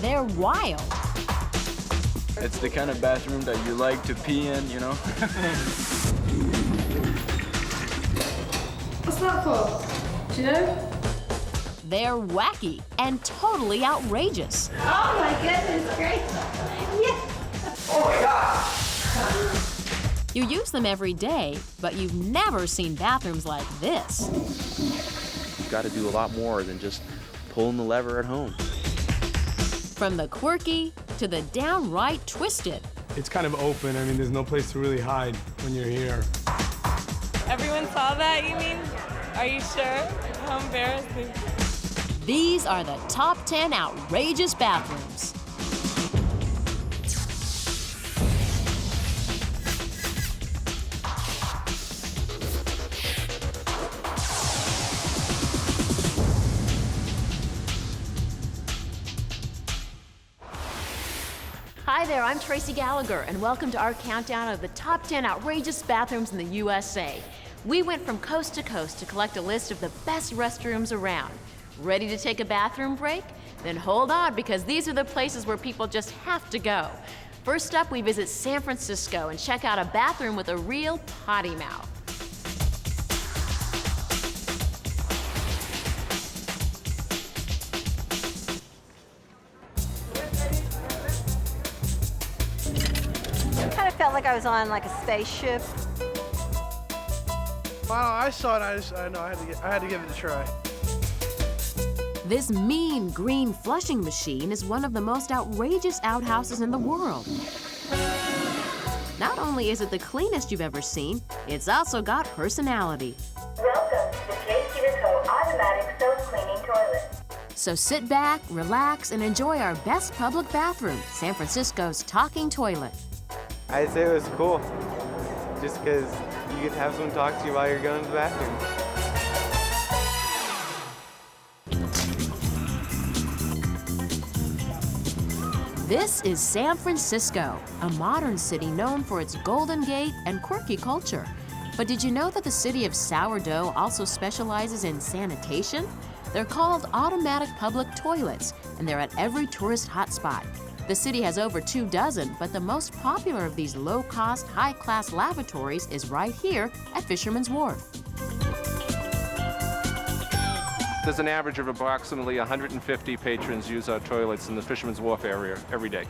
They're wild. It's the kind of bathroom that you like to pee in, you know? What's that for? Do you know? They're wacky and totally outrageous. Oh my goodness, great. Yes. Oh my God! You use them every day, but you've never seen bathrooms like this. You've got to do a lot more than just pulling the lever at home. From the quirky to the downright twisted. It's kind of open. I mean, there's no place to really hide when you're here. Everyone saw that, you mean? Are you sure? How embarrassing. These are the top 10 outrageous bathrooms. Hi there, I'm Tracy Gallagher, and welcome to our countdown of the top 10 outrageous bathrooms in the USA. We went from coast to coast to collect a list of the best restrooms around. Ready to take a bathroom break? Then hold on, because these are the places where people just have to go. First up, we visit San Francisco and check out a bathroom with a real potty mouth. Kind of felt like I was on like a spaceship. Wow, I saw it. I had to give it a try. This mean green flushing machine is one of the most outrageous outhouses in the world. Not only is it the cleanest you've ever seen, it's also got personality. Welcome to the JCDecaux Automatic Self-Cleaning Toilet. So sit back, relax, and enjoy our best public bathroom, San Francisco's Talking Toilet. I'd say it was cool, just because you could have someone talk to you while you're going to the bathroom. This is San Francisco, a modern city known for its Golden Gate and quirky culture. But did you know that the city of Sourdough also specializes in sanitation? They're called automatic public toilets, and they're at every tourist hotspot. The city has over 24, but the most popular of these low-cost, high-class lavatories is right here at Fisherman's Wharf. There's an average of approximately 150 patrons use our toilets in the Fisherman's Wharf area every day.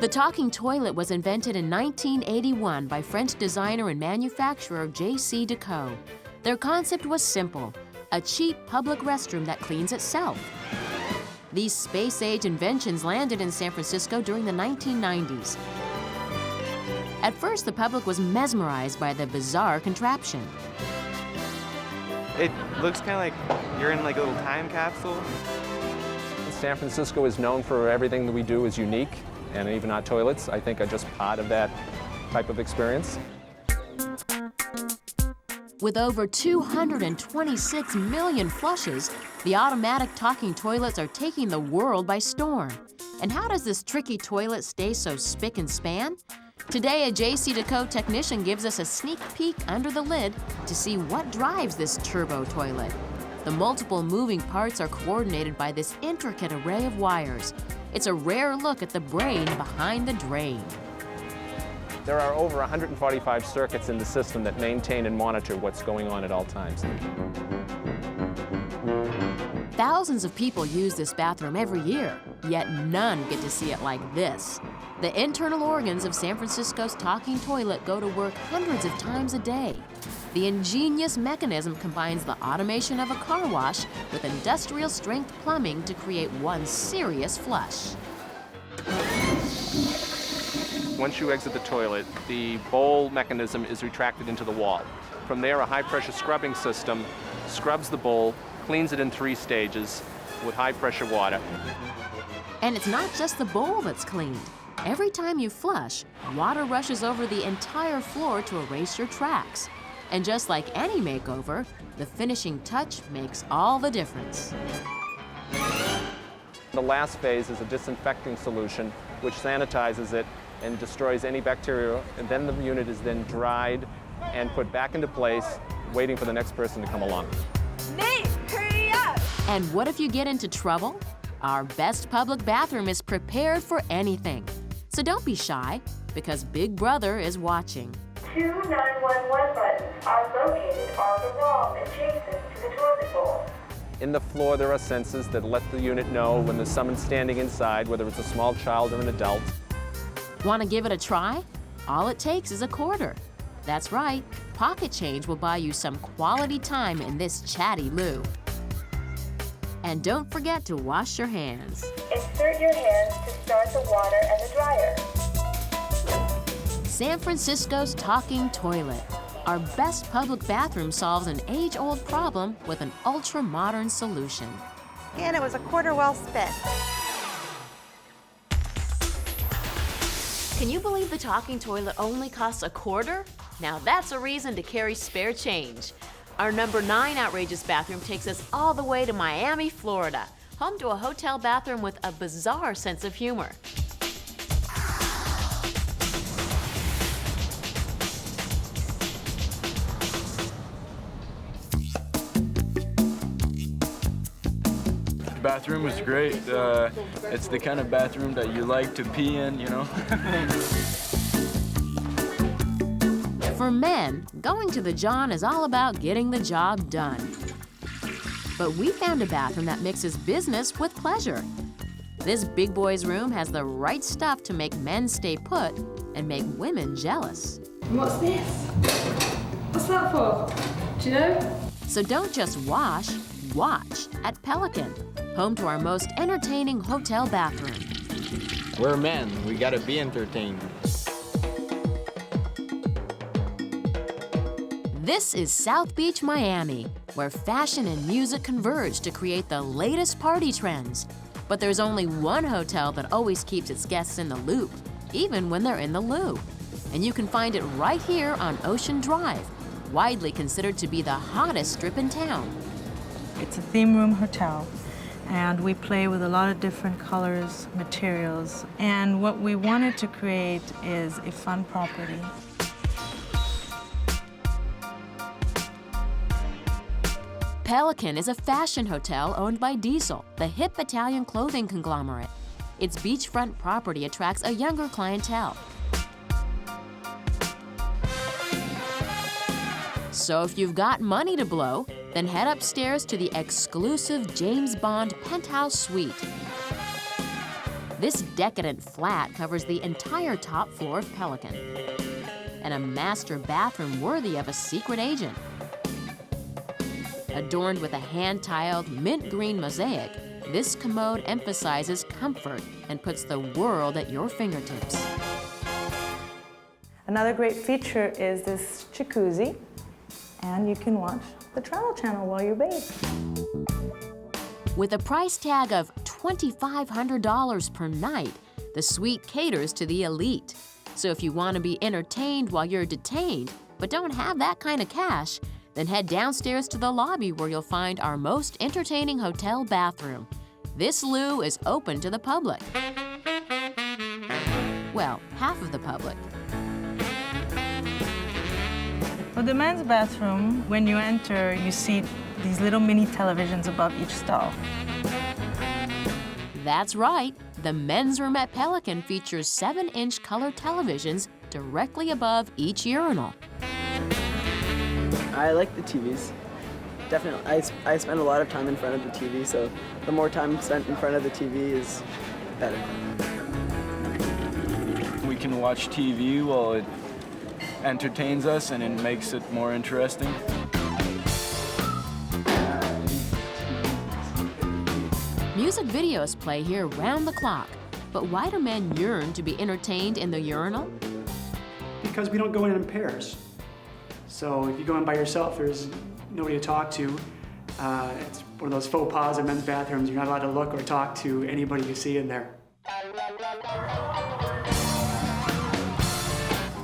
The talking toilet was invented in 1981 by French designer and manufacturer JCDecaux. Their concept was simple: a cheap public restroom that cleans itself. These space-age inventions landed in San Francisco during the 1990s. At first, the public was mesmerized by the bizarre contraption. It looks kind of like you're in like a little time capsule. San Francisco is known for everything that we do is unique, and even our toilets, I think, are just part of that type of experience. With over 226 million flushes, the automatic talking toilets are taking the world by storm. And how does this tricky toilet stay so spick and span? Today, a JCDecaux technician gives us a sneak peek under the lid to see what drives this turbo toilet. The multiple moving parts are coordinated by this intricate array of wires. It's a rare look at the brain behind the drain. There are over 145 circuits in the system that maintain and monitor what's going on at all times. Thousands of people use this bathroom every year, yet none get to see it like this. The internal organs of San Francisco's talking toilet go to work hundreds of times a day. The ingenious mechanism combines the automation of a car wash with industrial-strength plumbing to create one serious flush. Once you exit the toilet, the bowl mechanism is retracted into the wall. From there, a high-pressure scrubbing system scrubs the bowl, cleans it in 3 stages with high-pressure water. And it's not just the bowl that's cleaned. Every time you flush, water rushes over the entire floor to erase your tracks. And just like any makeover, the finishing touch makes all the difference. The last phase is a disinfecting solution, which sanitizes it and destroys any bacteria, and then the unit is then dried and put back into place, waiting for the next person to come along. Nate, hurry up! And what if you get into trouble? Our best public bathroom is prepared for anything. So don't be shy, because Big Brother is watching. 2 911 buttons are located on the wall adjacent to the toilet bowl. In the floor, there are sensors that let the unit know when there's someone standing inside, whether it's a small child or an adult. Want to give it a try? All it takes is a quarter. That's right, pocket change will buy you some quality time in this chatty loo. And don't forget to wash your hands. Insert your hands to start the water and the dryer. San Francisco's talking toilet. Our best public bathroom solves an age-old problem with an ultra-modern solution. And it was a quarter well spent. Can you believe the talking toilet only costs a quarter? Now that's a reason to carry spare change. Our number 9 outrageous bathroom takes us all the way to Miami, Florida, home to a hotel bathroom with a bizarre sense of humor. Bathroom is great. It's the kind of bathroom that you like to pee in, you know? For men, going to the John is all about getting the job done. But we found a bathroom that mixes business with pleasure. This big boy's room has the right stuff to make men stay put and make women jealous. What's this? What's that for? Do you know? So don't just wash, watch at Pelican, home to our most entertaining hotel bathroom. We're men. We gotta be entertained. This is South Beach, Miami, where fashion and music converge to create the latest party trends. But there's only one hotel that always keeps its guests in the loop, even when they're in the loo. And you can find it right here on Ocean Drive, widely considered to be the hottest strip in town. It's a theme room hotel, and we play with a lot of different colors, materials, and what we wanted to create is a fun property. Pelican is a fashion hotel owned by Diesel, the hip Italian clothing conglomerate. Its beachfront property attracts a younger clientele. So if you've got money to blow, then head upstairs to the exclusive James Bond penthouse suite. This decadent flat covers the entire top floor of Pelican, and a master bathroom worthy of a secret agent. Adorned with a hand-tiled mint green mosaic, this commode emphasizes comfort and puts the world at your fingertips. Another great feature is this jacuzzi, and you can watch the Travel Channel while you bathe. With a price tag of $2,500 per night, the suite caters to the elite. So if you want to be entertained while you're detained, but don't have that kind of cash, then head downstairs to the lobby where you'll find our most entertaining hotel bathroom. This loo is open to the public. Well, half of the public. For the men's bathroom, when you enter, you see these little mini televisions above each stall. That's right. The men's room at Pelican features 7-inch color televisions directly above each urinal. I like the TVs. Definitely. I spend a lot of time in front of the TV, so the more time spent in front of the TV is better. We can watch TV while it entertains us and it makes it more interesting. Music videos play here round the clock. But why do men yearn to be entertained in the urinal? Because we don't go in pairs. So if you go in by yourself, there's nobody to talk to. It's one of those faux pas in men's bathrooms. You're not allowed to look or talk to anybody you see in there.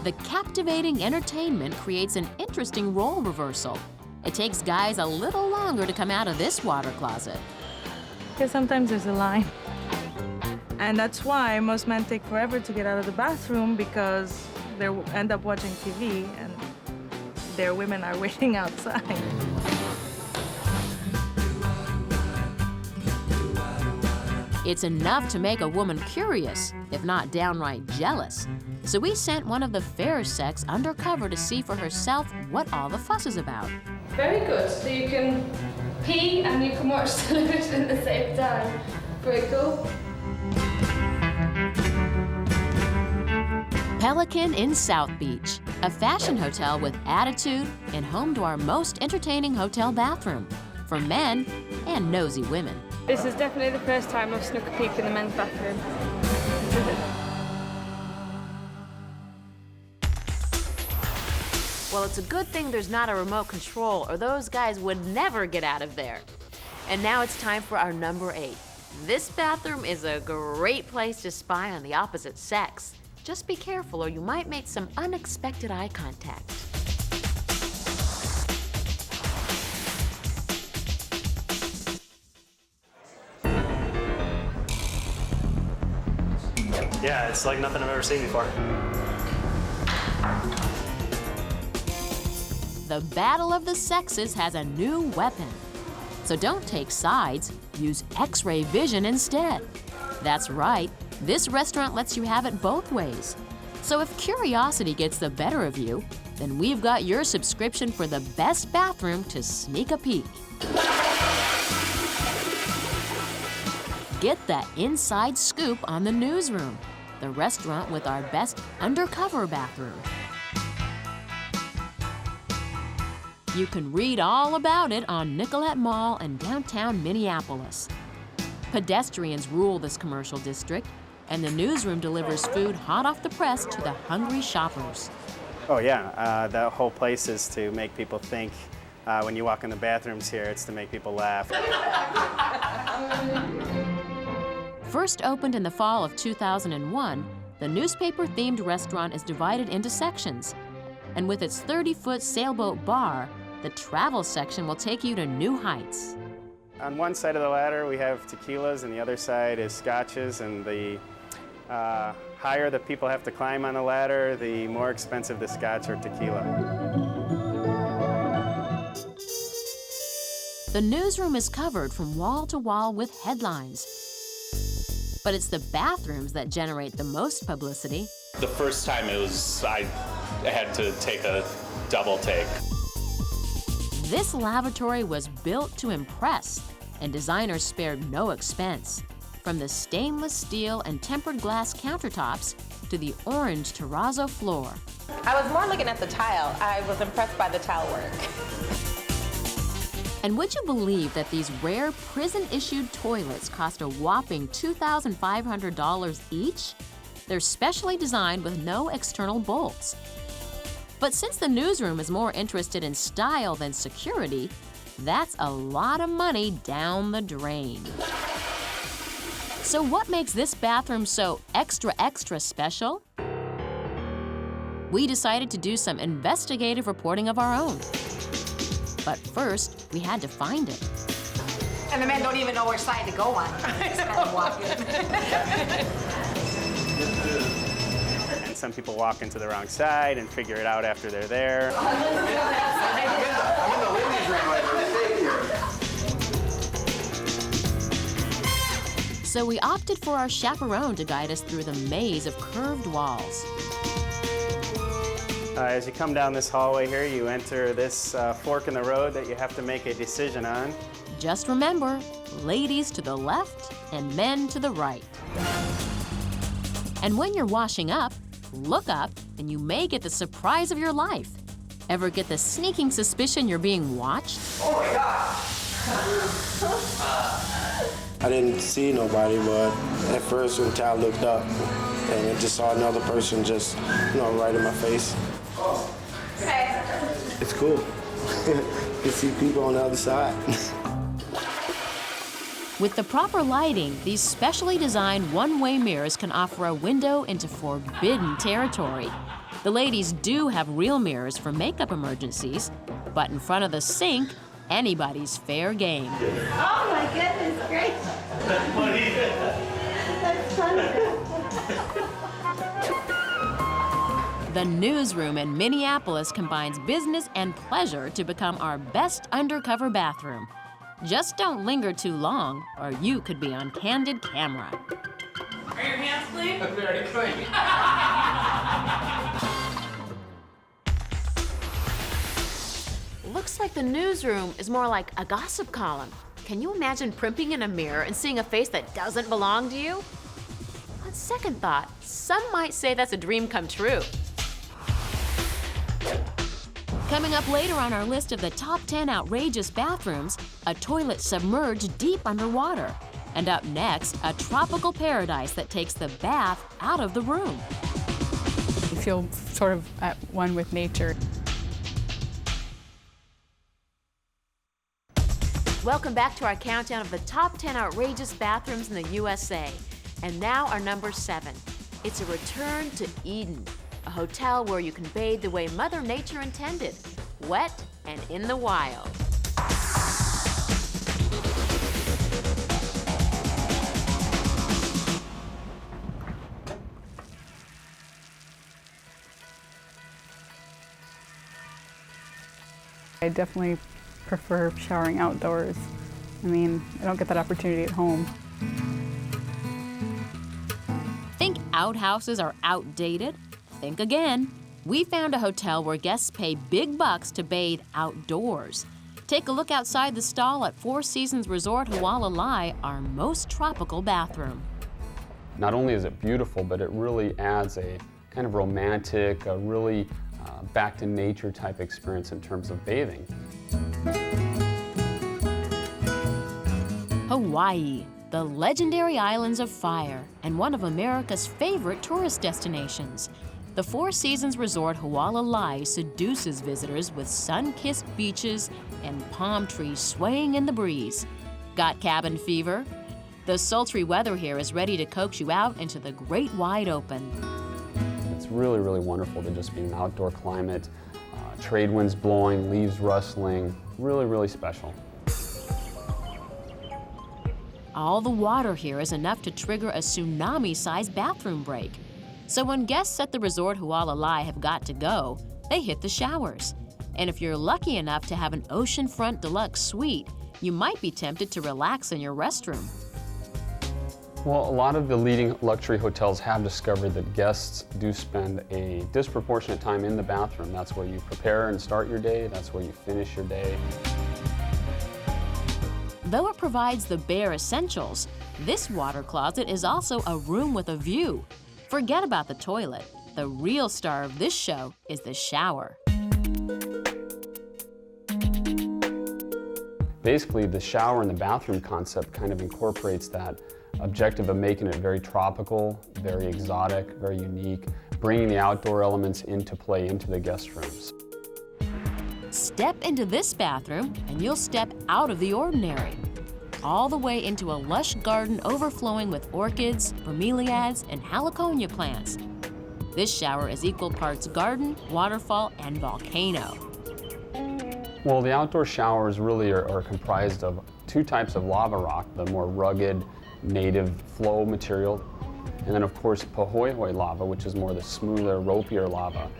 The captivating entertainment creates an interesting role reversal. It takes guys a little longer to come out of this water closet. Because sometimes there's a line. And that's why most men take forever to get out of the bathroom, because they end up watching TV and their women are waiting outside. It's enough to make a woman curious, if not downright jealous. So we sent one of the fair sex undercover to see for herself what all the fuss is about. Very good. So you can pee and you can watch television at the same time. Very cool. Pelican in South Beach, a fashion hotel with attitude and home to our most entertaining hotel bathroom for men and nosy women. This is definitely the first time I've snuck a peek in the men's bathroom. Well, it's a good thing there's not a remote control, or those guys would never get out of there. And now it's time for our number 8. This bathroom is a great place to spy on the opposite sex. Just be careful or you might make some unexpected eye contact. Yeah, it's like nothing I've ever seen before. The battle of the sexes has a new weapon. So don't take sides, use X-ray vision instead. That's right, this restaurant lets you have it both ways. So if curiosity gets the better of you, then we've got your subscription for the best bathroom to sneak a peek. Get the inside scoop on the Newsroom, the restaurant with our best undercover bathroom. You can read all about it on Nicollet Mall in downtown Minneapolis. Pedestrians rule this commercial district, and the Newsroom delivers food hot off the press to the hungry shoppers. Oh yeah, the whole place is to make people think. When you walk in the bathrooms here, it's to make people laugh. First opened in the fall of 2001, the newspaper-themed restaurant is divided into sections. And with its 30-foot sailboat bar, the travel section will take you to new heights. On one side of the ladder, we have tequilas, and the other side is scotches, and the higher the people have to climb on the ladder, the more expensive the scotch or tequila. The Newsroom is covered from wall to wall with headlines. But it's the bathrooms that generate the most publicity. The first time I had to take a double take. This lavatory was built to impress, and designers spared no expense. From the stainless steel and tempered glass countertops to the orange terrazzo floor. I was more looking at the tile. I was impressed by the tile work. And would you believe that these rare prison-issued toilets cost a whopping $2,500 each? They're specially designed with no external bolts. But since the Newsroom is more interested in style than security, that's a lot of money down the drain. So what makes this bathroom so extra special? We decided to do some investigative reporting of our own. But first, we had to find it. And the men don't even know which side to go on. Just kind of walk in. And some people walk into the wrong side and figure it out after they're there. So we opted for our chaperone to guide us through the maze of curved walls. As you come down this hallway here, you enter this fork in the road that you have to make a decision on. Just remember, ladies to the left and men to the right. And when you're washing up, look up and you may get the surprise of your life. Ever get the sneaking suspicion you're being watched? Oh my God! I didn't see nobody, but at first when I looked up, and I just saw another person just, right in my face. Hey. It's cool. You can see people on the other side. With the proper lighting, these specially designed one-way mirrors can offer a window into forbidden territory. The ladies do have real mirrors for makeup emergencies, but in front of the sink, anybody's fair game. Oh my goodness, great. That's funny. That's funny. The Newsroom in Minneapolis combines business and pleasure to become our best undercover bathroom. Just don't linger too long, or you could be on candid camera. Are your hands clean? Very clean. Looks like the newsroom is more like a gossip column. Can you imagine primping in a mirror and seeing a face that doesn't belong to you? On second thought, some might say that's a dream come true. Coming up later on our list of the top 10 outrageous bathrooms, a toilet submerged deep underwater. And up next, a tropical paradise that takes the bath out of the room. You feel sort of at one with nature. Welcome back to our countdown of the top 10 outrageous bathrooms in the USA. And now our number 7. It's a return to Eden, a hotel where you can bathe the way Mother Nature intended, wet and in the wild. I definitely prefer showering outdoors. I mean, I don't get that opportunity at home. Think outhouses are outdated? Think again. We found a hotel where guests pay big bucks to bathe outdoors. Take a look outside the stall at Four Seasons Resort Hualalai, our most tropical bathroom. Not only is it beautiful, but it really adds a kind of romantic, a really back to nature type experience in terms of bathing. Hawaii, the legendary islands of fire, and one of America's favorite tourist destinations. The Four Seasons Resort Hualalai seduces visitors with sun-kissed beaches and palm trees swaying in the breeze. Got cabin fever? The sultry weather here is ready to coax you out into the great wide open. It's really, really wonderful to just be in an outdoor climate, trade winds blowing, leaves rustling, really, really special. All the water here is enough to trigger a tsunami-sized bathroom break. So when guests at the Resort Hualalai have got to go, they hit the showers. And if you're lucky enough to have an oceanfront deluxe suite, you might be tempted to relax in your restroom. Well, a lot of the leading luxury hotels have discovered that guests do spend a disproportionate time in the bathroom. That's where you prepare and start your day, that's where you finish your day. Though it provides the bare essentials, this water closet is also a room with a view. Forget about the toilet. The real star of this show is the shower. Basically, the shower and the bathroom concept kind of incorporates that objective of making it very tropical, very exotic, very unique, bringing the outdoor elements into play into the guest rooms. Step into this bathroom and you'll step out of the ordinary, all the way into a lush garden overflowing with orchids, bromeliads, and heliconia plants. This shower is equal parts garden, waterfall, and volcano. Well, the outdoor showers really are comprised of two types of lava rock, the more rugged, native flow material, and then of course Pahoehoe lava, which is more the smoother, ropier lava.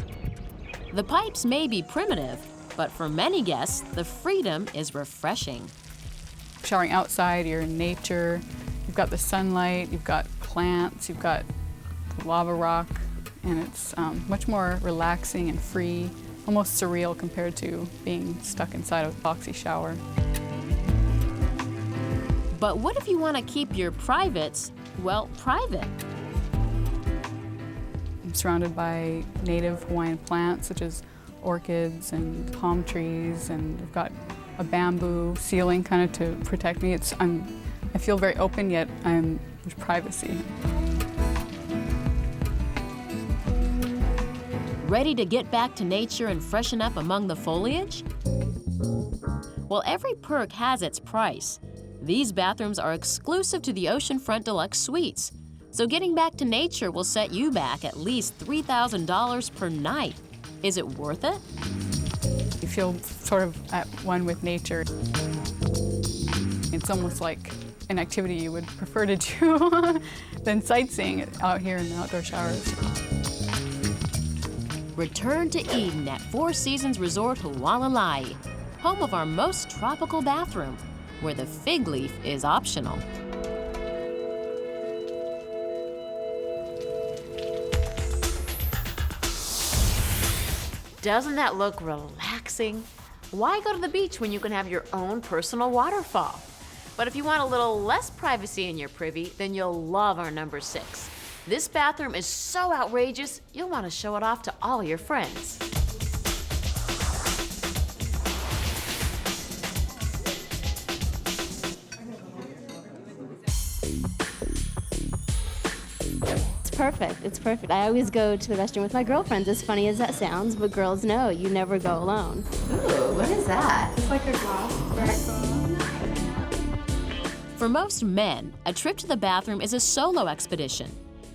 The pipes may be primitive, but for many guests, the freedom is refreshing. Showering outside, you're in nature, you've got the sunlight, you've got plants, you've got the lava rock, and it's much more relaxing and free, almost surreal compared to being stuck inside a boxy shower. But what if you want to keep your privates, well, private? I'm surrounded by native Hawaiian plants such as orchids and palm trees, and I've got a bamboo ceiling kind of to protect me. I feel very open, yet there's privacy. Ready to get back to nature and freshen up among the foliage? Well, every perk has its price. These bathrooms are exclusive to the Oceanfront Deluxe Suites, so getting back to nature will set you back at least $3,000 per night. Is it worth it? You feel sort of at one with nature. It's almost like an activity you would prefer to do than sightseeing out here in the outdoor showers. Return to Eden at Four Seasons Resort Hualalai, home of our most tropical bathroom. where the fig leaf is optional. Doesn't that look relaxing? Why go to the beach when you can have your own personal waterfall? But if you want a little less privacy in your privy, then you'll love our number 6. This bathroom is so outrageous, you'll want to show it off to all your friends. Perfect. It's perfect. I always go to the restroom with my girlfriends, as funny as that sounds, but girls know you never go alone. Ooh, what is that? It's like a glass. For most men, a trip to the bathroom is a solo expedition.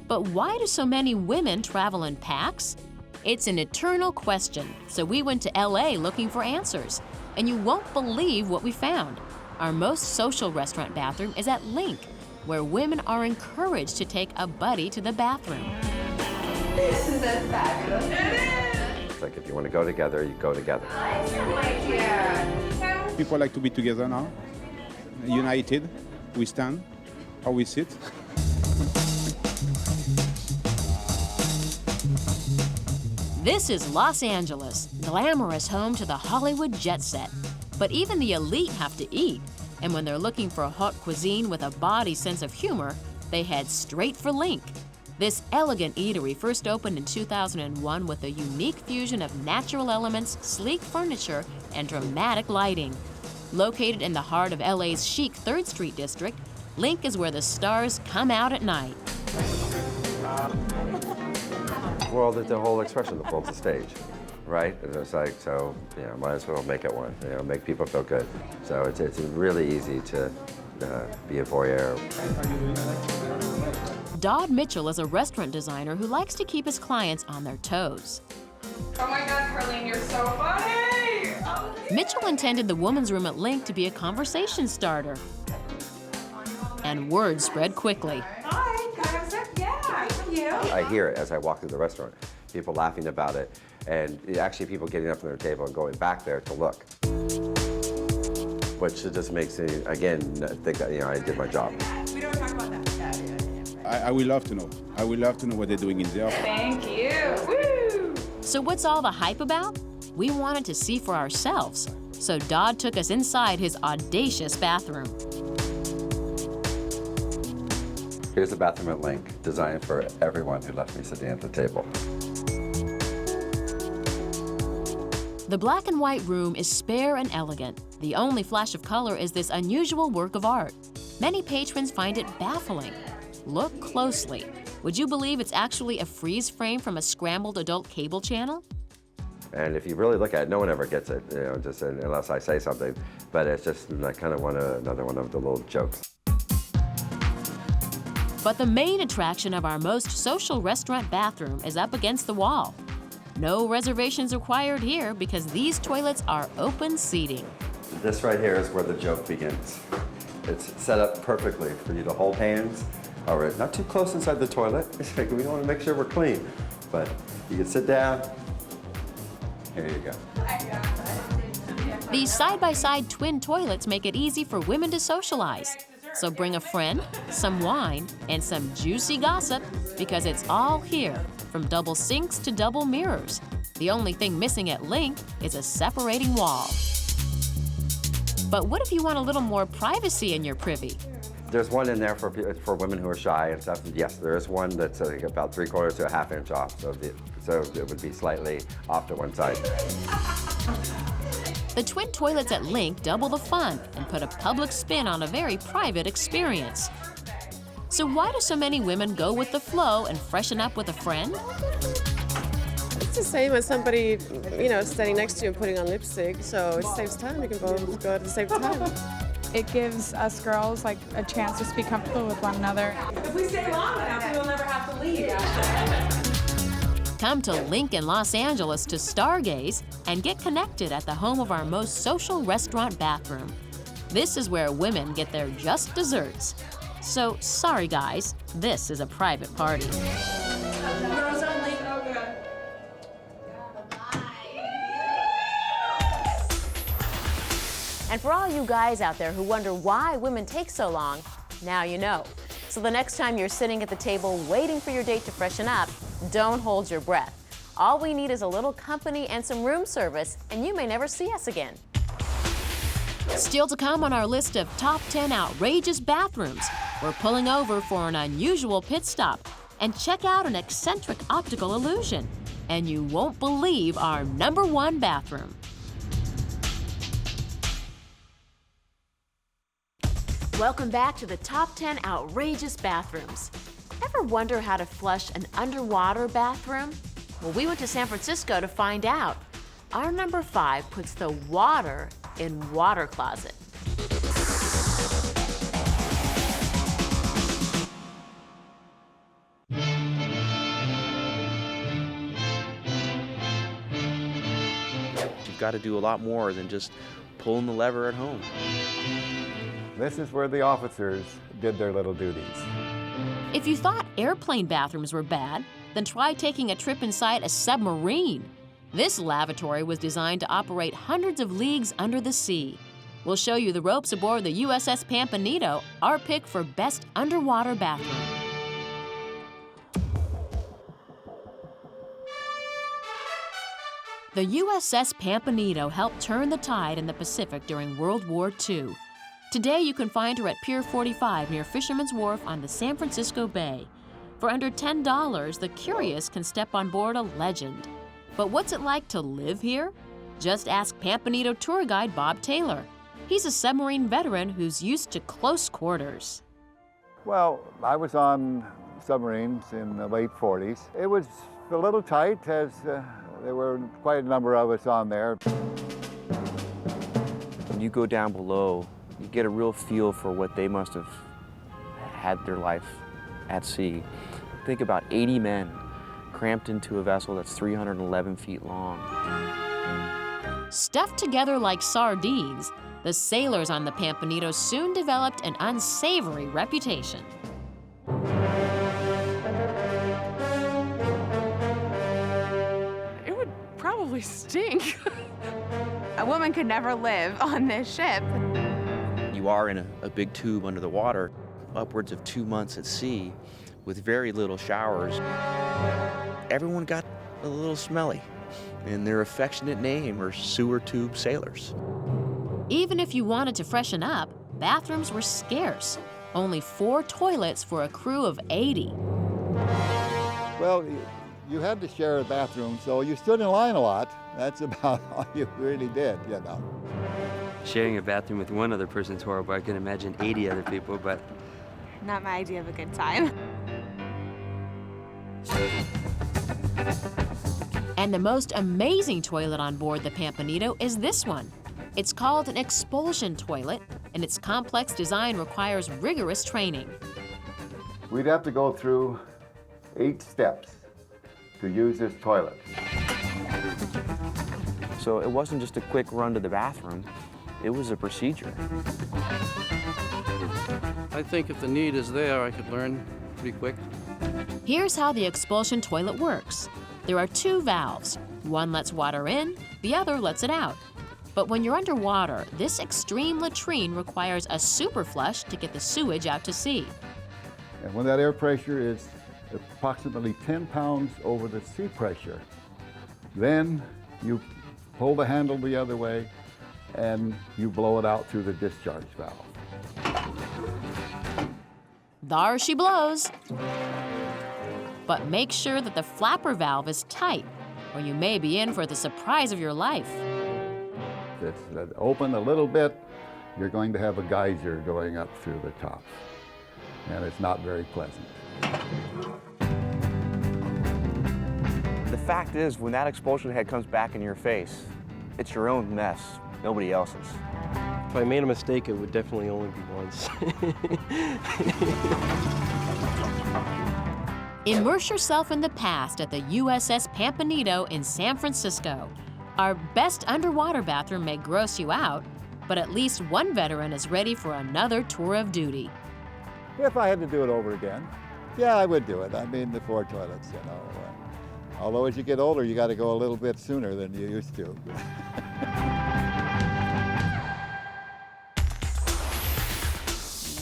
But why do so many women travel in packs? It's an eternal question, so we went to LA looking for answers. And you won't believe what we found. Our most social restaurant bathroom is at Link, where women are encouraged to take a buddy to the bathroom. Isn't that fabulous? It's like if you want to go together, you go together. People like to be together now, united. We stand or we sit. This is Los Angeles, glamorous home to the Hollywood jet set. But even the elite have to eat. And when they're looking for a haute cuisine with a body sense of humor, they head straight for Link. This elegant eatery first opened in 2001 with a unique fusion of natural elements, sleek furniture, and dramatic lighting. Located in the heart of LA's chic 3rd Street district, Link is where the stars come out at night. Well, the whole expression, the world's a stage, right? And it's like, so, might as well make it one, make people feel good. So it's really easy to be a voyeur. Dodd Mitchell is a restaurant designer who likes to keep his clients on their toes. Oh my God, Carlene, you're so funny! Oh, Mitchell intended the woman's room at Link to be a conversation starter. And word spread quickly. Hi, can I have a sip? Yeah, how are you? I hear it as I walk through the restaurant, people laughing about it, and actually people getting up from their table and going back there to look. Which just makes me, again, think that, I did my job. We don't talk about that. I would love to know. I would love to know what they're doing in there. thank you. Woo! So what's all the hype about? We wanted to see for ourselves. So Dodd took us inside his audacious bathroom. Here's the bathroom at Link, designed for everyone who left me sitting at the table. The black and white room is spare and elegant. The only flash of color is this unusual work of art. Many patrons find it baffling. Look closely. Would you believe it's actually a freeze frame from a scrambled adult cable channel? And if you really look at it, no one ever gets it, just unless I say something. But it's just like kind of another one of the little jokes. But the main attraction of our most social restaurant bathroom is up against the wall. No reservations required here because these toilets are open seating. This right here is where the joke begins. It's set up perfectly for you to hold hands. All right, not too close inside the toilet. We want to make sure we're clean. But you can sit down. Here you go. These side-by-side twin toilets make it easy for women to socialize. So bring a friend, some wine, and some juicy gossip because it's all here, from double sinks to double mirrors. The only thing missing at Link is a separating wall. But what if you want a little more privacy in your privy? There's one in there for women who are shy and stuff. Yes, there is one that's about 3/4 to a 1/2 inch off, so it would be slightly off to one side. The twin toilets at Link double the fun and put a public spin on a very private experience. So why do so many women go with the flow and freshen up with a friend? It's the same as somebody, standing next to you and putting on lipstick, so it saves time. You can go at the same time. It gives us girls like a chance to be comfortable with one another. If we stay long enough, we'll never have to leave. Come to Link in Los Angeles to stargaze and get connected at the home of our most social restaurant bathroom. This is where women get their just desserts. So sorry guys, this is a private party. And for all you guys out there who wonder why women take so long, now you know. So the next time you're sitting at the table waiting for your date to freshen up, don't hold your breath. All we need is a little company and some room service, and you may never see us again. Still to come on our list of top 10 outrageous bathrooms, we're pulling over for an unusual pit stop and check out an eccentric optical illusion. And you won't believe our #1 bathroom. Welcome back to the top 10 outrageous bathrooms. Ever wonder how to flush an underwater bathroom? Well, we went to San Francisco to find out. Our #5 puts the water in water closet. You've got to do a lot more than just pulling the lever at home. This is where the officers did their little duties. If you thought airplane bathrooms were bad, then try taking a trip inside a submarine. This lavatory was designed to operate hundreds of leagues under the sea. We'll show you the ropes aboard the USS Pampanito, our pick for best underwater bathroom. The USS Pampanito helped turn the tide in the Pacific during World War II. Today you can find her at Pier 45 near Fisherman's Wharf on the San Francisco Bay. For under $10, the curious can step on board a legend. But what's it like to live here? Just ask Pampanito tour guide Bob Taylor. He's a submarine veteran who's used to close quarters. Well, I was on submarines in the late 40s. It was a little tight as there were quite a number of us on there. When you go down below, you get a real feel for what they must have had their life at sea. Think about 80 men cramped into a vessel that's 311 feet long. Stuffed together like sardines, the sailors on the Pampanito soon developed an unsavory reputation. It would probably stink. A woman could never live on this ship. You are in a big tube under the water, upwards of 2 months at sea, with very little showers. Everyone got a little smelly, and their affectionate name are sewer tube sailors. Even if you wanted to freshen up, bathrooms were scarce. Only 4 toilets for a crew of 80. Well, you had to share a bathroom, so you stood in line a lot. That's about all you really did, you know. Sharing a bathroom with one other person's horrible. I can imagine 80 other people, but... Not my idea of a good time. And the most amazing toilet on board the Pampanito is this one. It's called an expulsion toilet, and its complex design requires rigorous training. We'd have to go through 8 steps to use this toilet. So it wasn't just a quick run to the bathroom, it was a procedure. I think if the need is there, I could learn pretty quick. Here's how the expulsion toilet works. There are 2 valves. One lets water in, the other lets it out. But when you're underwater, this extreme latrine requires a super flush to get the sewage out to sea. And when that air pressure is approximately 10 pounds over the sea pressure, then you pull the handle the other way and you blow it out through the discharge valve. There she blows. But make sure that the flapper valve is tight, or you may be in for the surprise of your life. If it's open a little bit, you're going to have a geyser going up through the top, and it's not very pleasant. The fact is, when that expulsion head comes back in your face, it's your own mess, nobody else's. If I made a mistake, it would definitely only be once. Immerse yourself in the past at the USS Pampanito in San Francisco. Our best underwater bathroom may gross you out, but at least one veteran is ready for another tour of duty. If I had to do it over again, yeah, I would do it. I mean, the 4 toilets, you know. Although as you get older, you got to go a little bit sooner than you used to.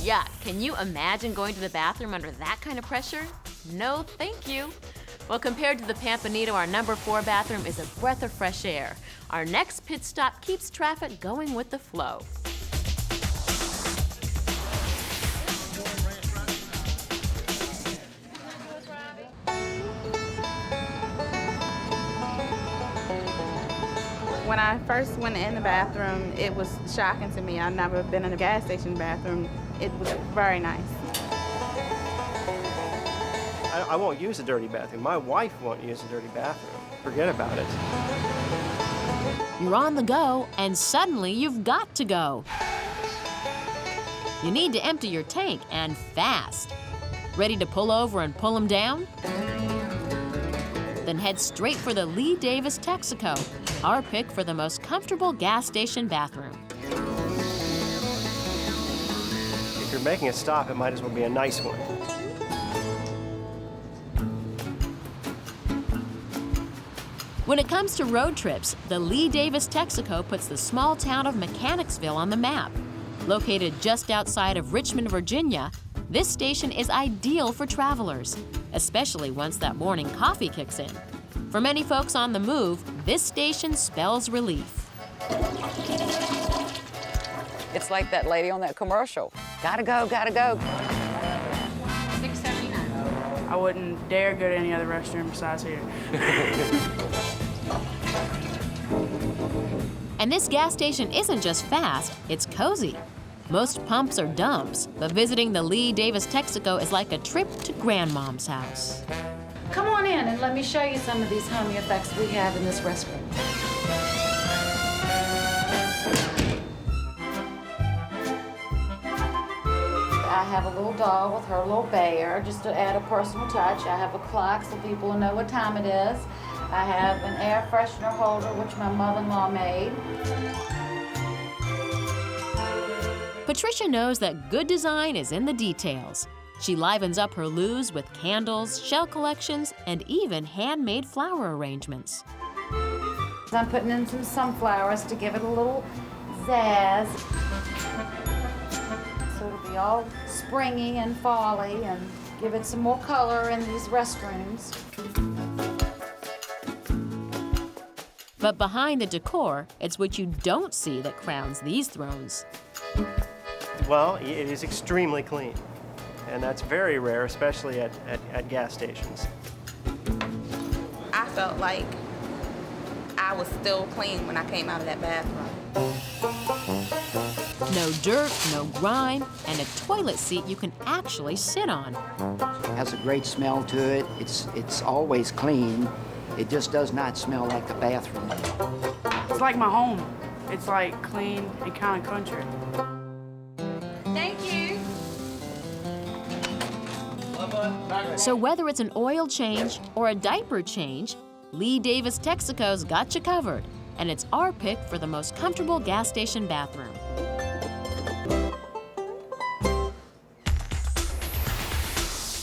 Yuck, can you imagine going to the bathroom under that kind of pressure? No, thank you. Well, compared to the Pampanito, our number 4 bathroom is a breath of fresh air. Our next pit stop keeps traffic going with the flow. When I first went in the bathroom, it was shocking to me. I've never been in a gas station bathroom. It was very nice. I won't use a dirty bathroom. My wife won't use a dirty bathroom. Forget about it. You're on the go, and suddenly you've got to go. You need to empty your tank, and fast. Ready to pull over and pull them down? Then head straight for the Lee Davis Texaco, our pick for the most comfortable gas station bathroom. If you're making a stop, it might as well be a nice one. When it comes to road trips, the Lee Davis Texaco puts the small town of Mechanicsville on the map. Located just outside of Richmond, Virginia, this station is ideal for travelers, especially once that morning coffee kicks in. For many folks on the move, this station spells relief. It's like that lady on that commercial. Gotta go, gotta go. $6.79. I wouldn't dare go to any other restroom besides here. And this gas station isn't just fast, it's cozy. Most pumps are dumps, but visiting the Lee Davis Texaco is like a trip to grandmom's house. Come on in and let me show you some of these homey effects we have in this restroom. I have a little doll with her little bear, just to add a personal touch. I have a clock so people will know what time it is. I have an air freshener holder, which my mother-in-law made. Patricia knows that good design is in the details. She livens up her loos with candles, shell collections, and even handmade flower arrangements. I'm putting in some sunflowers to give it a little zazz. So it'll be all springy and fall-y and give it some more color in these restrooms. But behind the decor, it's what you don't see that crowns these thrones. Well, it is extremely clean, and that's very rare, especially at gas stations. I felt like I was still clean when I came out of that bathroom. No dirt, no grime, and a toilet seat you can actually sit on. It has a great smell to it. It's always clean. It just does not smell like a bathroom. It's like my home. It's like clean and kind of country. Thank you. So whether it's an oil change or a diaper change, Lee Davis Texaco's got you covered, and it's our pick for the most comfortable gas station bathroom.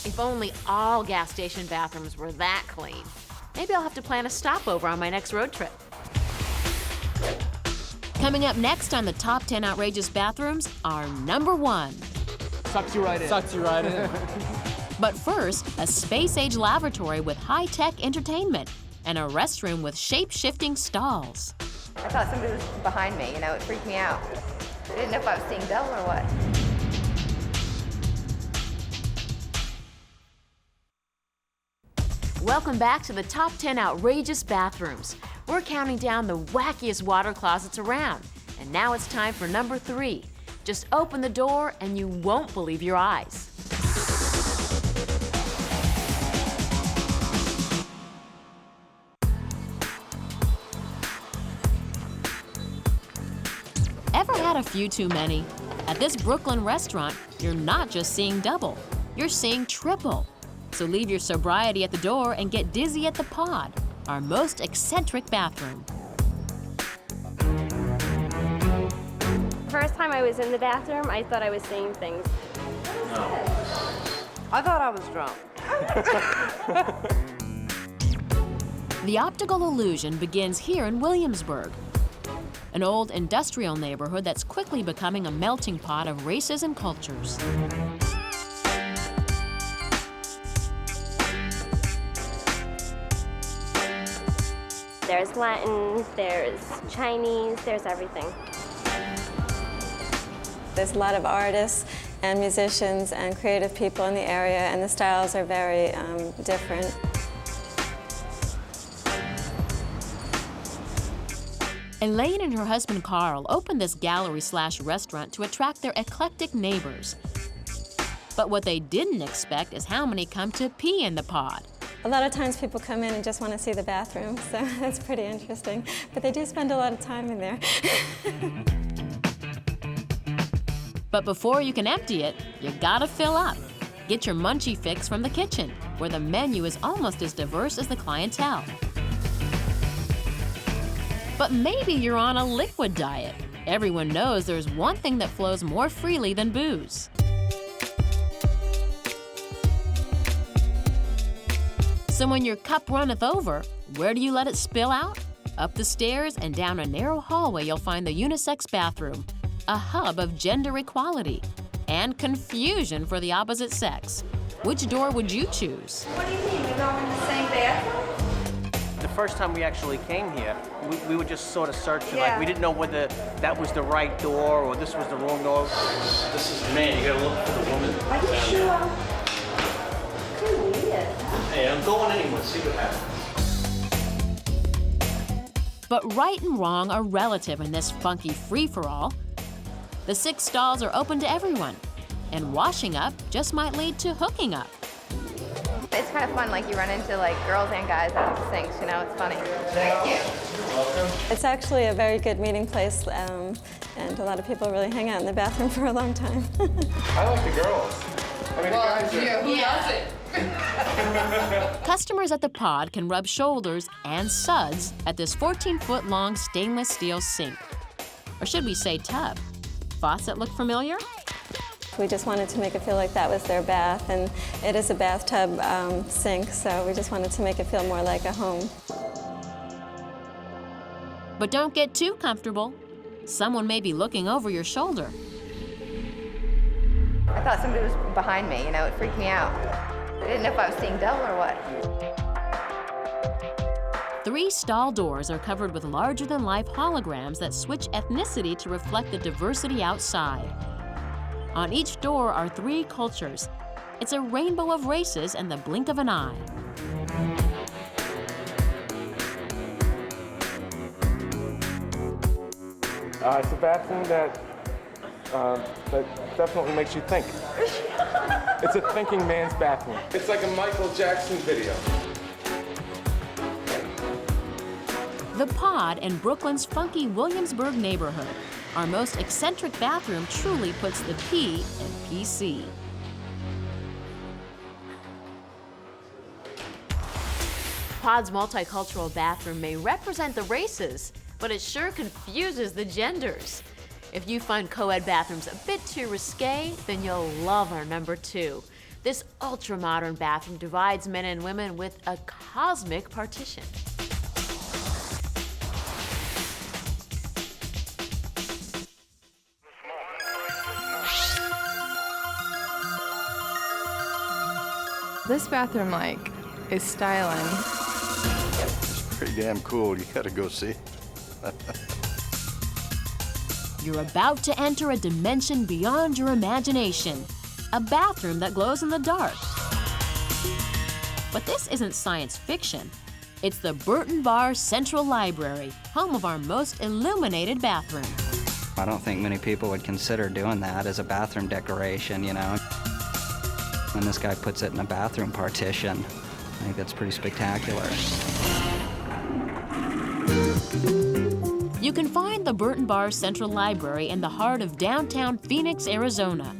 If only all gas station bathrooms were that clean. Maybe I'll have to plan a stopover on my next road trip. Coming up next on the Top 10 Outrageous Bathrooms, our number 1. Sucks you right in. Sucks you right in. But first, a space-age lavatory with high-tech entertainment and a restroom with shape-shifting stalls. I thought somebody was behind me, it freaked me out. I didn't know if I was seeing double or what. Welcome back to the Top 10 Outrageous Bathrooms. We're counting down the wackiest water closets around. And now it's time for number 3. Just open the door and you won't believe your eyes. Ever had a few too many? At this Brooklyn restaurant, you're not just seeing double, you're seeing triple. So leave your sobriety at the door and get dizzy at the Pod, our most eccentric bathroom. First time I was in the bathroom, I thought I was seeing things. I thought I was drunk. The optical illusion begins here in Williamsburg. an old industrial neighborhood that's quickly becoming a melting pot of races and cultures. There's Latin, there's Chinese, there's everything. There's a lot of artists and musicians and creative people in the area, and the styles are very different. Elaine and her husband Carl opened this gallery/restaurant to attract their eclectic neighbors. But what they didn't expect is how many come to pee in the pod. A lot of times people come in and just want to see the bathroom, so that's pretty interesting. But they do spend a lot of time in there. But before you can empty it, you gotta fill up. Get your munchie fix from the kitchen, where the menu is almost as diverse as the clientele. But maybe you're on a liquid diet. Everyone knows there's one thing that flows more freely than booze. So when your cup runneth over, where do you let it spill out? Up the stairs and down a narrow hallway you'll find the unisex bathroom, a hub of gender equality and confusion for the opposite sex. Which door would you choose? What do you mean? You're not in the same bathroom? The first time we actually came here, we were just sort of searching, Yeah. like we didn't know whether that was the right door or this was the wrong door. This is the man, you gotta look for the woman. Are you sure? Too weird. Hey, I'm going anyway, see what happens. But right and wrong are relative in this funky free-for-all. The 6 stalls are open to everyone, and washing up just might lead to hooking up. It's kind of fun, like you run into like girls and guys out of the sinks, you know, it's funny. Thank you. Welcome. It's actually a very good meeting place, and a lot of people really hang out in the bathroom for a long time. I like the girls. I mean, the guys are... Who doesn't? Customers at the pod can rub shoulders and suds at this 14-foot-long stainless steel sink. Or should we say tub? Faucet look familiar? We just wanted to make it feel like that was their bath, and it is a bathtub sink, so we just wanted to make it feel more like a home. But don't get too comfortable. Someone may be looking over your shoulder. I thought somebody was behind me, you know, it freaked me out. I didn't know if I was seeing double or what. 3 stall doors are covered with larger-than-life holograms that switch ethnicity to reflect the diversity outside. On each door are 3 cultures. It's a rainbow of races in the blink of an eye. It's a bathroom that definitely makes you think. It's a thinking man's bathroom. It's like a Michael Jackson video. The Pod in Brooklyn's funky Williamsburg neighborhood. Our most eccentric bathroom truly puts the P in PC. Pod's multicultural bathroom may represent the races, but it sure confuses the genders. If you find co-ed bathrooms a bit too risque, then you'll love our number 2. This ultra-modern bathroom divides men and women with a cosmic partition. This bathroom, is styling. It's pretty damn cool. You gotta go see. You're about to enter a dimension beyond your imagination. A bathroom that glows in the dark. But this isn't science fiction. It's the Burton Barr Central Library, home of our most illuminated bathroom. I don't think many people would consider doing that as a bathroom decoration, you know. When this guy puts it in a bathroom partition, I think that's pretty spectacular. You can find the Burton Barr Central Library in the heart of downtown Phoenix, Arizona.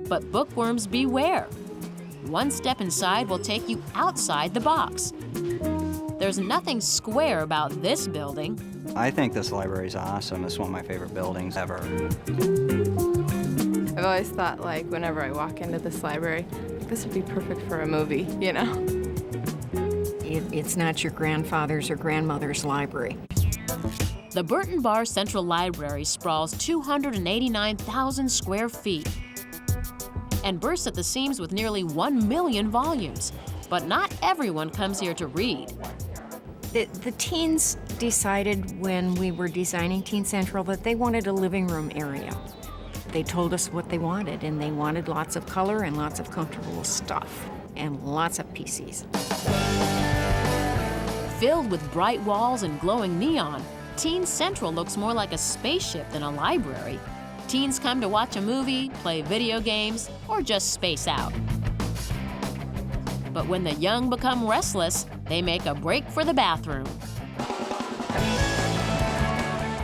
But bookworms beware. One step inside will take you outside the box. There's nothing square about this building. I think this library is awesome. It's one of my favorite buildings ever. I've always thought, whenever I walk into this library, this would be perfect for a movie, you know? It's not your grandfather's or grandmother's library. The Burton Bar Central Library sprawls 289,000 square feet and bursts at the seams with nearly 1 million volumes. But not everyone comes here to read. The teens decided when we were designing Teen Central that they wanted a living room area. They told us what they wanted, and they wanted lots of color and lots of comfortable stuff and lots of PCs. Filled with bright walls and glowing neon, Teen Central looks more like a spaceship than a library. Teens come to watch a movie, play video games, or just space out. But when the young become restless, they make a break for the bathroom.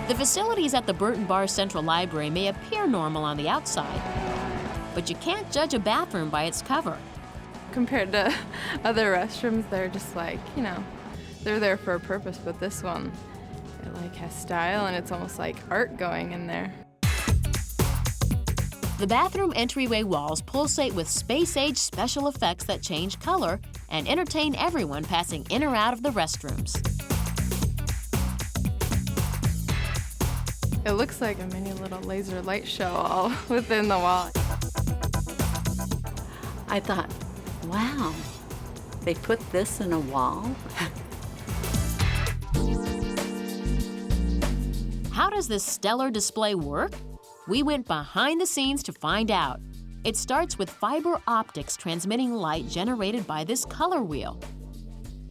The facilities at the Burton Bar Central Library may appear normal on the outside, but you can't judge a bathroom by its cover. Compared to other restrooms, they're just like, you know, they're there for a purpose, but this one, it like has style and it's almost like art going in there. The bathroom entryway walls pulsate with space-age special effects that change color and entertain everyone passing in or out of the restrooms. It looks like a mini little laser light show all within the wall. I thought, wow, they put this in a wall? How does this stellar display work? We went behind the scenes to find out. It starts with fiber optics transmitting light generated by this color wheel.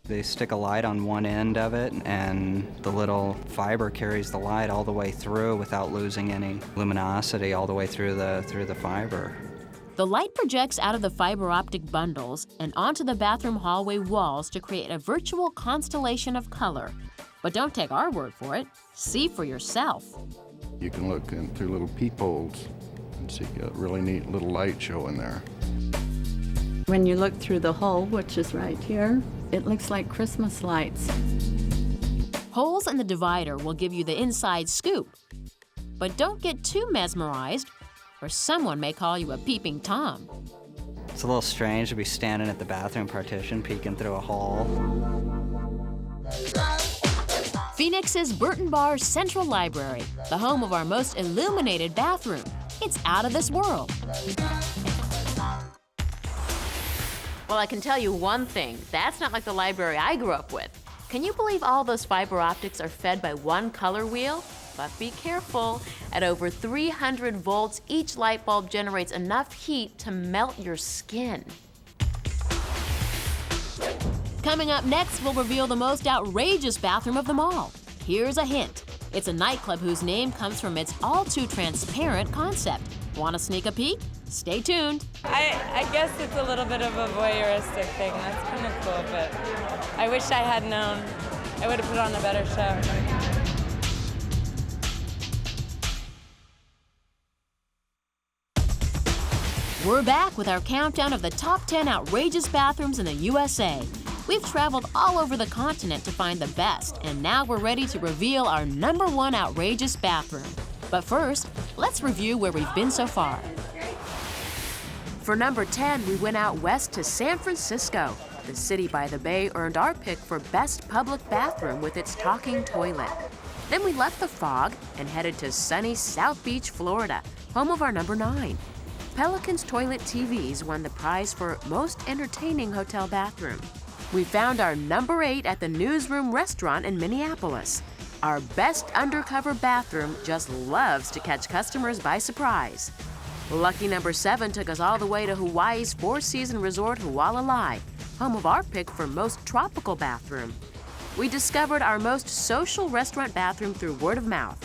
They stick a light on one end of it, and the little fiber carries the light all the way through without losing any luminosity all the way through the fiber. The light projects out of the fiber optic bundles and onto the bathroom hallway walls to create a virtual constellation of color. But don't take our word for it. See for yourself. You can look in through little peepholes and see a really neat little light show in there. When you look through the hole, which is right here, it looks like Christmas lights. Holes in the divider will give you the inside scoop. But don't get too mesmerized, or someone may call you a peeping Tom. It's a little strange to be standing at the bathroom partition peeking through a hole. Phoenix's Burton Bar Central Library, the home of our most illuminated bathroom. It's out of this world. Well, I can tell you one thing. That's not like the library I grew up with. Can you believe all those fiber optics are fed by one color wheel? But be careful. At over 300 volts, each light bulb generates enough heat to melt your skin. Coming up next, we'll reveal the most outrageous bathroom of them all. Here's a hint. It's a nightclub whose name comes from its all-too-transparent concept. Want to sneak a peek? Stay tuned. I guess it's a little bit of a voyeuristic thing. That's kind of cool, but I wish I had known. I would have put on a better show. We're back with our countdown of the top 10 outrageous bathrooms in the USA. We've traveled all over the continent to find the best, and now we're ready to reveal our #1 outrageous bathroom. But first, let's review where we've been so far. For number 10, we went out west to San Francisco. The city by the bay earned our pick for best public bathroom with its talking toilet. Then we left the fog and headed to sunny South Beach, Florida, home of our number 9. Pelican's Toilet TVs won the prize for most entertaining hotel bathroom. We found our number 8 at the Newsroom Restaurant in Minneapolis. Our best undercover bathroom just loves to catch customers by surprise. Lucky number 7 took us all the way to Hawaii's four-season resort Hualalai, home of our pick for most tropical bathroom. We discovered our most social restaurant bathroom through word of mouth.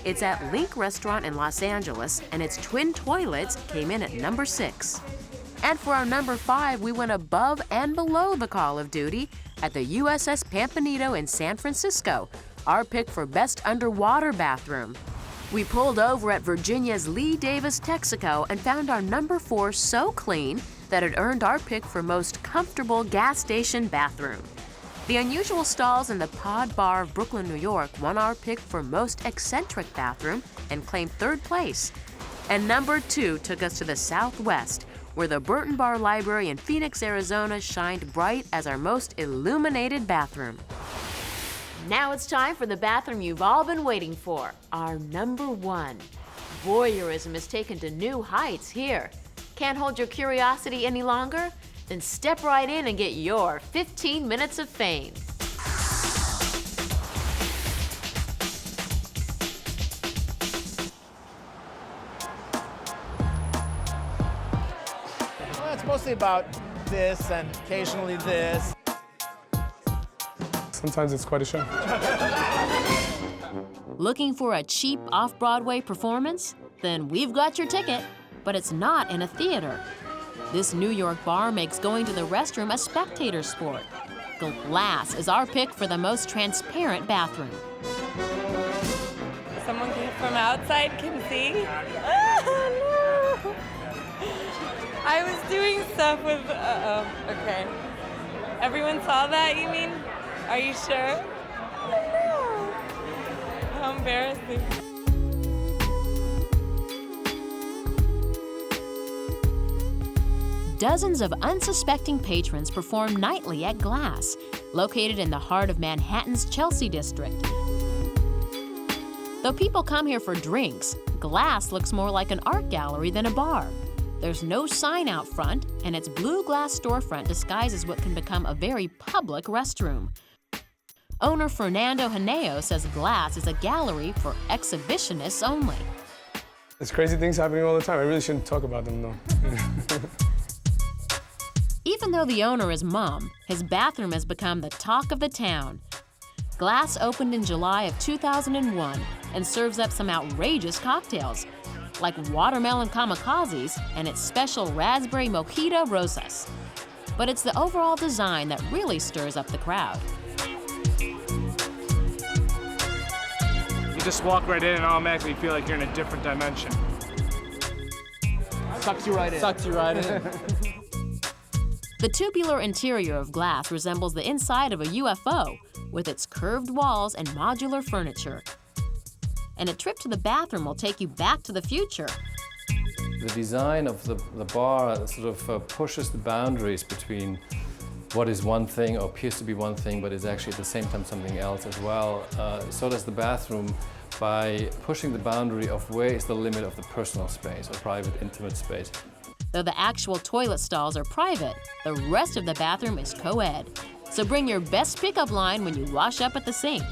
It's at Link Restaurant in Los Angeles, and its twin toilets came in at number 6. And for our number 5, we went above and below the call of duty at the USS Pampanito in San Francisco, our pick for best underwater bathroom. We pulled over at Virginia's Lee Davis Texaco and found our number 4 so clean that it earned our pick for most comfortable gas station bathroom. The unusual stalls in the Pod Bar of Brooklyn, New York won our pick for most eccentric bathroom and claimed 3rd place. And number 2 took us to the Southwest, where the Burton Bar Library in Phoenix, Arizona shined bright as our most illuminated bathroom. Now it's time for the bathroom you've all been waiting for, our number one. Voyeurism is taken to new heights here. Can't hold your curiosity any longer? Then step right in and get your 15 minutes of fame. Well, it's mostly about this and occasionally this. Sometimes it's quite a show. Looking for a cheap off-Broadway performance? Then we've got your ticket, but it's not in a theater. This New York bar makes going to the restroom a spectator sport. Glass is our pick for the most transparent bathroom. Someone from outside can see. Oh, no. I was doing stuff with, okay. Everyone saw that, you mean? Are you sure? Oh, no. How embarrassing. Dozens of unsuspecting patrons perform nightly at Glass, located in the heart of Manhattan's Chelsea district. Though people come here for drinks, Glass looks more like an art gallery than a bar. There's no sign out front, and its blue glass storefront disguises what can become a very public restroom. Owner Fernando Haneo says Glass is a gallery for exhibitionists only. There's crazy things happening all the time. I really shouldn't talk about them, though. Even though the owner is mum, his bathroom has become the talk of the town. Glass opened in July of 2001 and serves up some outrageous cocktails, like watermelon kamikazes and its special raspberry mojito rosas. But it's the overall design that really stirs up the crowd. You just walk right in and automatically feel like you're in a different dimension. Sucks you right in. Sucks you right in. The tubular interior of Glass resembles the inside of a UFO, with its curved walls and modular furniture. And a trip to the bathroom will take you back to the future. The design of the bar sort of pushes the boundaries between what is one thing or appears to be one thing, but is actually at the same time something else as well. So does the bathroom by pushing the boundary of where is the limit of the personal space or private, intimate space. Though the actual toilet stalls are private, the rest of the bathroom is co-ed. So bring your best pickup line when you wash up at the sink.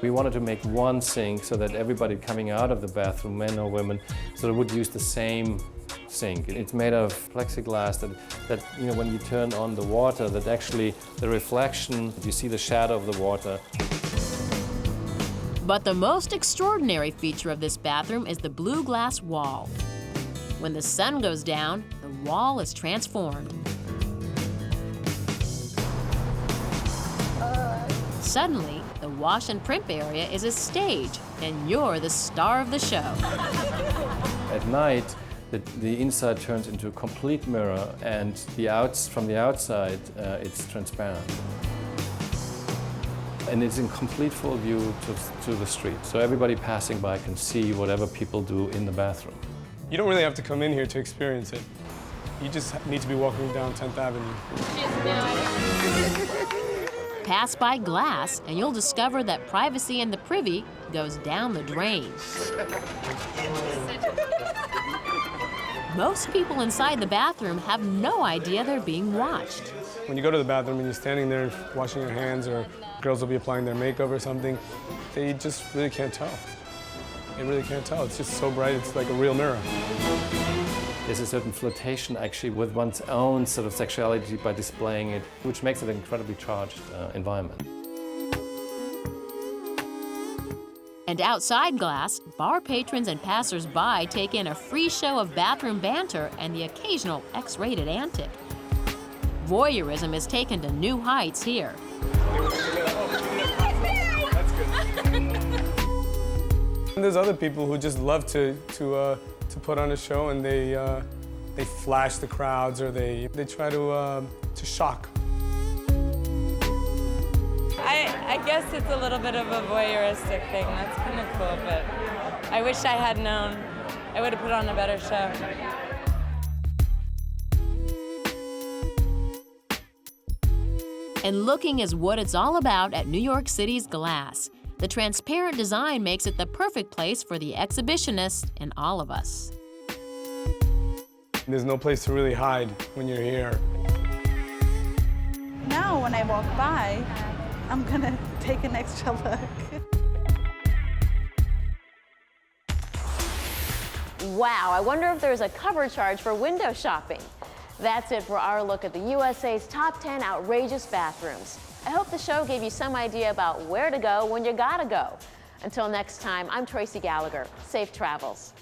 We wanted to make one sink so that everybody coming out of the bathroom, men or women, sort of would use the same sink. It's made of plexiglass that you know, when you turn on the water, that actually the reflection, you see the shadow of the water. But the most extraordinary feature of this bathroom is the blue glass wall. When the sun goes down, the wall is transformed. Suddenly, the wash and primp area is a stage, and you're the star of the show. At night, the inside turns into a complete mirror, and from the outside, it's transparent. And it's in complete full view to the street, so everybody passing by can see whatever people do in the bathroom. You don't really have to come in here to experience it. You just need to be walking down 10th Avenue. Pass by Glass, and you'll discover that privacy in the privy goes down the drain. Most people inside the bathroom have no idea they're being watched. When you go to the bathroom and you're standing there washing your hands, or girls will be applying their makeup or something, they just really can't tell. They really can't tell. It's just so bright, it's like a real mirror. There's a certain flirtation actually with one's own sort of sexuality by displaying it, which makes it an incredibly charged environment. And outside Glass, bar patrons and passers-by take in a free show of bathroom banter and the occasional X-rated antic. Voyeurism is taken to new heights here. And there's other people who just love to put on a show, and they flash the crowds, or they try to shock. I guess it's a little bit of a voyeuristic thing. That's kind of cool, but I wish I had known. I would have put on a better show. And looking is what it's all about at New York City's Glass. The transparent design makes it the perfect place for the exhibitionist in all of us. There's no place to really hide when you're here. Now when I walk by, I'm gonna take an extra look. Wow, I wonder if there's a cover charge for window shopping. That's it for our look at the USA's top 10 outrageous bathrooms. I hope the show gave you some idea about where to go when you gotta go. Until next time, I'm Tracy Gallagher. Safe travels.